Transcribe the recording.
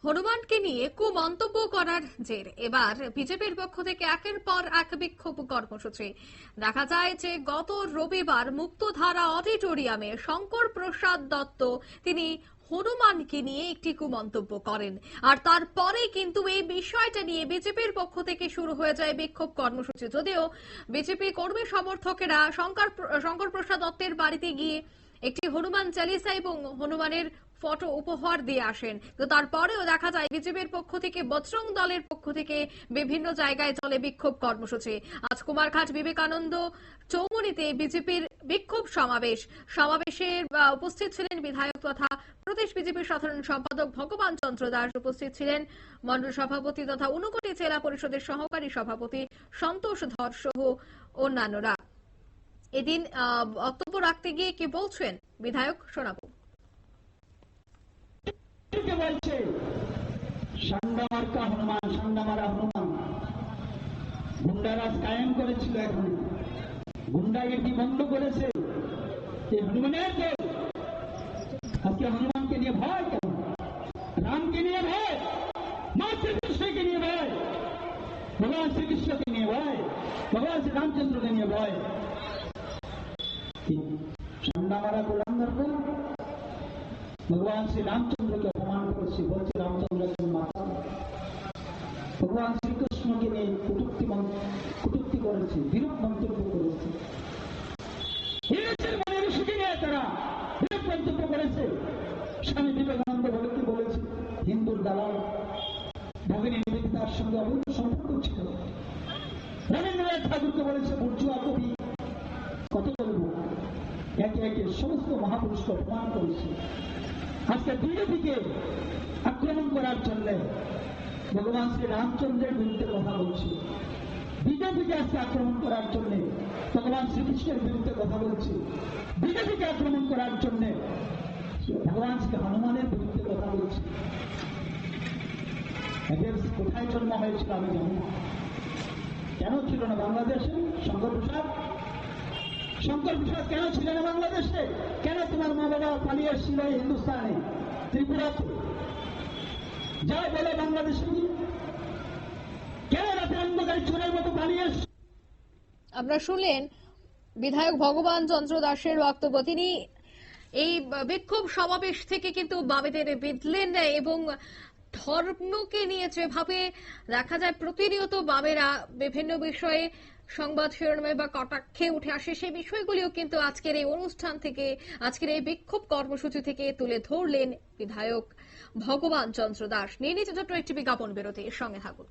হনুমানকে নিয়ে কুমন্তব্য করার জের এবার বিজেপির পক্ষ থেকে একের পর এক বিক্ষোভ কর্মসূচি। দেখা যায় যে গত রবিবার মুক্তধারা অডিটোরিয়ামে শঙ্কর প্রসাদ দত্ত তিনি হনুমানকে নিয়ে একটি কুমন্তব্য করেন, আর তারপরে কিন্তু এই বিষয়টা নিয়ে বিজেপির পক্ষ থেকে শুরু হয়ে যায় বিক্ষোভ কর্মসূচি। যদিও বিজেপি কর্মী সমর্থকেরা শঙ্কর প্রসাদ দত্তের বাড়িতে গিয়ে একটি হনুমান চালিসা এবং হনুমানের ফটো উপহার দিয়ে আসেন, তো তারপরেও দেখা যায় বিজেপির পক্ষ থেকে বজরং দলের পক্ষ থেকে বিভিন্ন জায়গায় চলে বিক্ষোভ কর্মসূচি। আজ কুমারঘাট বিবেকানন্দ চৌমুহনীতে বিজেপির বিক্ষোভ সমাবেশে উপস্থিত ছিলেন বিধায়ক তথা প্রদেশ বিজেপির সাধারণ সম্পাদক ভগবান চন্দ্র দাস, উপস্থিত ছিলেন মন্ডল সভাপতি তথা ঊনকোটি জেলা পরিষদের সহকারী সভাপতি সন্তোষ ধর সহ অন্যান্যরা। এদিন বক্তব্য রাখতে গিয়ে কি বলছেন বিধায়ক শোনাবো। বলছে সান্ডামার্কা হনুমান, সান্ডামারা হনুমান গুন্ডারাজ কায়েম করেছিল, এখন গুন্ডাগিরি বন্ধ করেছে এই হনুমানের দল। আজকে হনুমানকে নিয়ে ভয় কেন? রামকে নিয়ে ভয়, মা শ্রীকৃষ্ণকে নিয়ে ভয়, ভগবান শ্রীকৃষ্ণকে নিয়ে ভয়, ভগবান শ্রী রামচন্দ্রকে নিয়ে ভয়। সান্ডামারা গোলাম ভগবান শ্রী রামচন্দ্রকে অপমান করেছে, বলছে রামচন্দ্র মাতা। ভগবান শ্রীকৃষ্ণকে নিয়ে কটূক্তি করেছে, বিরূপ মন্তব্য করেছে। তারা বিরূপ মন্তব্য করেছে। স্বামী বিবেকানন্দ কি বলেছে? হিন্দুর দালাল ভগিনী নিবেদিতার সঙ্গে অবৈধ সম্পর্ক ছিল। রবীন্দ্রনাথ ঠাকুরকে বলেছে বুর্জুয়া কবি। কত বলব, একে একে সমস্ত মহাপুরুষকে অপমান করেছে। আজকে বিজেপিকে আক্রমণ করার জন্য ভগবান শ্রী রামচন্দ্রের বিরুদ্ধে কথা বলছে। বিজেপিকে আজকে আক্রমণ করার জন্য ভগবান শ্রীকৃষ্ণের বিরুদ্ধে কথা বলছে। বিজেপিকে আক্রমণ করার জন্য ভগবান শ্রী হনুমানের বিরুদ্ধে কথা বলছে। এদের কোথায় জন্ম হয়েছিল আমি জানি না। কেন ছিল না বাংলাদেশে শঙ্কর প্রসাদ? শঙ্কর প্রসাদ কেন ছিলেন না বাংলাদেশে? কেন তোমার মা বাবা পালিয়ে এসেছিল হিন্দুস্তানে, ত্রিপুরাতে? যা বলে বাংলাদেশে কেন রাতে অন্ধকারী চোরের মতো পালিয়ে এসছে? আমরা শুনলেন বিধায়ক ভগবান চন্দ্র দাসের বক্তব্য। তিনি এই বিক্ষোভ সমাবেশ থেকে কিন্তু বামেদের বিঁধলেন এবং ধর্মকে নিয়ে যেভাবে দেখা যায় প্রতিনিয়ত বামেরা বিভিন্ন বিষয়ে সংবাদ শিরোনামে বা কটাক্ষে উঠে আসে, সেই বিষয়গুলিও কিন্তু আজকের এই অনুষ্ঠান থেকে, আজকের এই বিক্ষোভ কর্মসূচি থেকে তুলে ধরলেন বিধায়ক ভগবান চন্দ্র দাস। নিয়ে নিচ্ছে ছোট্ট একটি বিজ্ঞাপন বিরতি, সঙ্গে থাকুন।